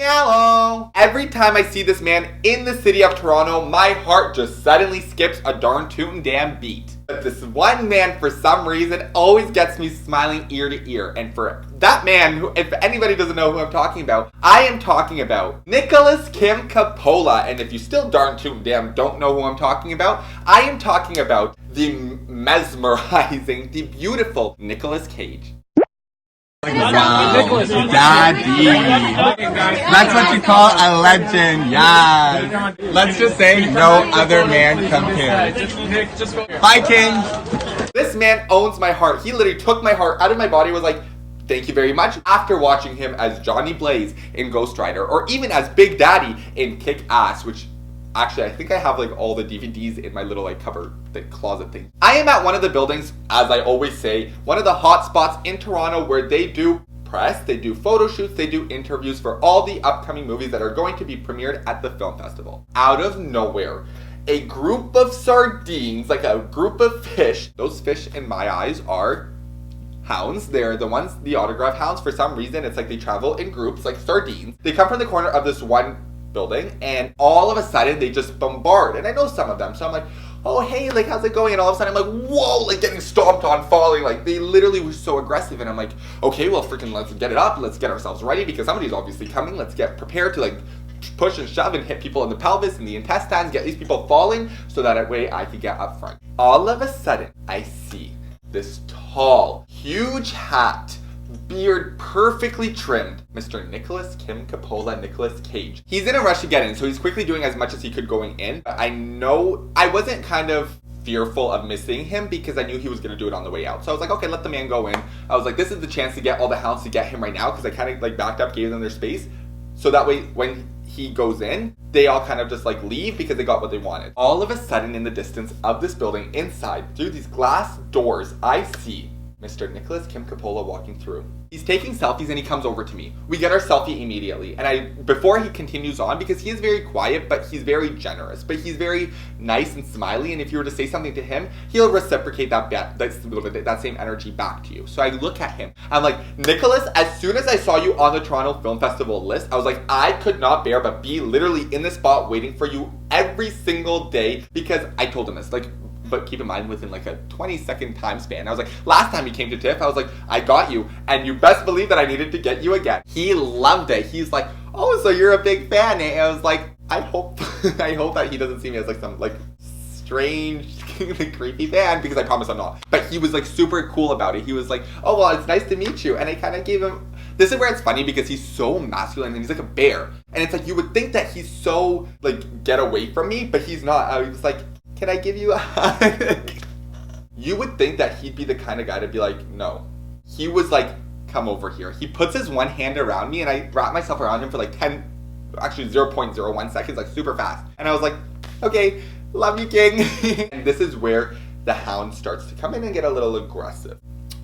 Hello! Every time I see this man in the city of Toronto, my heart just suddenly skips a darn tootin' damn beat. But this one man, for some reason, always gets me smiling ear to ear. And for that man, who, if anybody doesn't know who I'm talking about, I am talking about Nicholas Kim Coppola. And if you still darn tootin' damn don't know who I'm talking about, I am talking about the mesmerizing, the beautiful Nicolas Cage. Wow, Daddy. That's what you call a legend, yeah. Let's just say no other man compares. Bye, King. This man owns my heart. He literally took my heart out of my body, was like, thank you very much. After watching him as Johnny Blaze in Ghost Rider, or even as Big Daddy in Kick-Ass, which actually, I think I have like all the DVDs in my little like cupboard, the closet thing. I am at one of the buildings, as I always say, one of the hot spots in Toronto where they do press, they do photo shoots, they do interviews for all the upcoming movies that are going to be premiered at the film festival. Out of nowhere, a group of sardines, like a group of fish, those fish in my eyes are hounds. They're the ones, the autograph hounds. For some reason, it's like they travel in groups, like sardines. They come from the corner of this one building, and all of a sudden they just bombard. And I know some of them, so I'm like, oh hey, like how's it going? And all of a sudden I'm like, whoa, like getting stomped on, falling. Like they literally were so aggressive, and I'm like, okay, well freaking let's get it up, let's get ourselves ready because somebody's obviously coming. Let's get prepared to like push and shove and hit people in the pelvis and the intestines, get these people falling so that way I could get up front. All of a sudden I see this tall, huge hat, beard perfectly trimmed, Mr. Nicholas Kim Coppola, Nicolas Cage. He's in a rush to get in, so he's quickly doing as much as he could going in. I know I wasn't kind of fearful of missing him because I knew he was going to do it on the way out. So I was like, okay, let the man go in. I was like, this is the chance to get all the hounds to get him right now because I kind of like backed up, gave them their space. So that way when he goes in, they all kind of just like leave because they got what they wanted. All of a sudden in the distance of this building, inside, through these glass doors, I see Mr. Nicholas Kim Coppola walking through. He's taking selfies and he comes over to me. We get our selfie immediately. And before he continues on, because he is very quiet, but he's very generous, but he's very nice and smiley. And if you were to say something to him, he'll reciprocate that same energy back to you. So I look at him. I'm like, Nicholas, as soon as I saw you on the Toronto Film Festival list, I was like, I could not bear but be literally in the spot waiting for you every single day because I told him this, like, but keep in mind within like a 20-second time span. I was like, last time you came to TIFF, I was like, I got you, and you best believe that I needed to get you again. He loved it. He's like, oh, so you're a big fan, eh? I was like, I hope that he doesn't see me as like some like strange, creepy fan, because I promise I'm not. But he was like super cool about it. He was like, oh, well, it's nice to meet you. And I kind of gave him, this is where it's funny because he's so masculine and he's like a bear. And it's like, you would think that he's so like, get away from me, but he's not. I was like, can I give you a hug? You would think that he'd be the kind of guy to be like, no. He was like, come over here. He puts his one hand around me and I wrap myself around him for like 0.01 seconds, like super fast. And I was like, okay, love you, king. And this is where the hound starts to come in and get a little aggressive.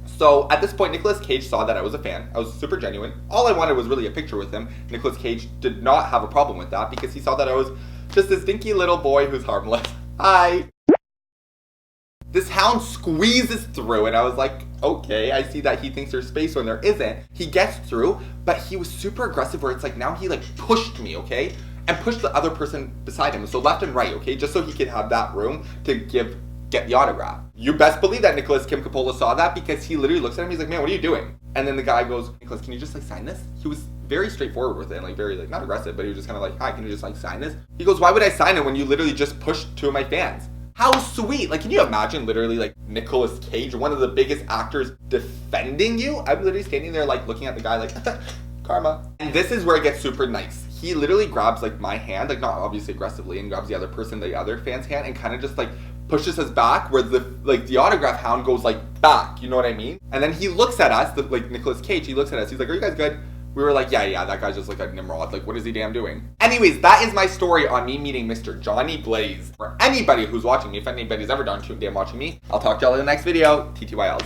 So at this point, Nicolas Cage saw that I was a fan. I was super genuine. All I wanted was really a picture with him. Nicolas Cage did not have a problem with that because he saw that I was just this dinky little boy who's harmless. Hi. This hound squeezes through and I was like, okay, I see that he thinks there's space when there isn't. He gets through, but he was super aggressive where it's like now he like pushed me, okay? And pushed the other person beside him. So left and right, okay? Just so he could have that room to get the autograph. You best believe that Nicholas Kim Coppola saw that because he literally looks at him, he's like, man, what are you doing? And then the guy goes, Nicholas, can you just like sign this? He was very straightforward with it and like very like not aggressive, but he was just kind of like, hi, can you just like sign this? He goes, why would I sign it when you literally just pushed two of my fans? How sweet. Like, can you imagine literally like Nicolas Cage, one of the biggest actors, defending you? I'm literally standing there like looking at the guy like, karma. And this is where it gets super nice. He literally grabs like my hand, like not obviously aggressively, and grabs the other person, the other fan's hand, and kind of just like pushes us back where the autograph hound goes like back, you know what I mean? And then he looks at us, like Nicolas Cage, he looks at us, he's like, are you guys good? We were like, yeah, that guy's just like a Nimrod. Like, what is he damn doing? Anyways, that is my story on me meeting Mr. Johnny Blaze. For anybody who's watching me, if anybody's ever done too damn watching me, I'll talk to y'all in the next video. TTYLs.